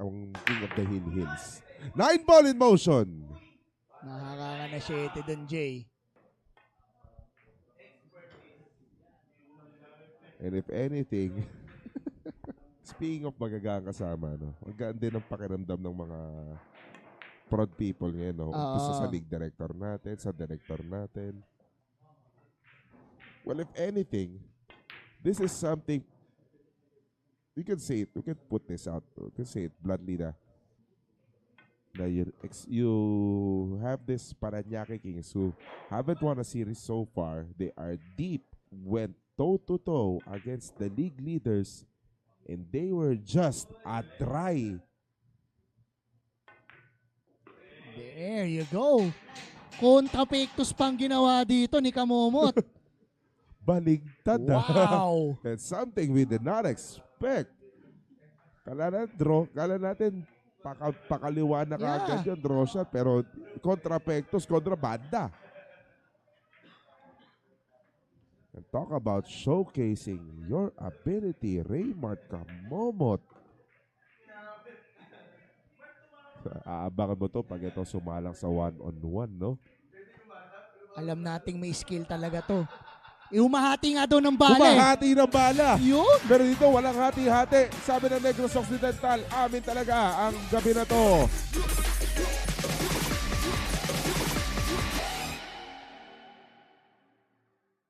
ang King of the Hill Hills. 9 ball in motion. Nakakaka na 7 dun, Jay. And if anything, speaking of magagang kasama, no, magaan din ang pakiramdam ng mga prod people ngayon. No? Umpisa sa league director natin, sa director natin. Well, if anything, this is something, we can say it, we can put this out, we can say it bluntly na you have this Parañaque Kings who haven't won a series so far. They are deep, went toe-to-toe against the league leaders, and they were just a dry. There you go. Kontrapektos pang ginawa dito ni Kamomot. Baligtad. Wow. That's something we did not expect. Kala natin pakaliwa na kagad yung draw shot, pero kontrapektos, kontra banda. And talk about showcasing your ability, Raymart Kamomot. Aabangan mo to pag ito sumalang sa one-on-one, no? Alam nating may skill talaga to. Humahati nga daw ng bala. Humahati ng bala. Yun. Pero dito walang hati-hati. Sabi ng Negros Occidental, amin talaga ang gabi na to.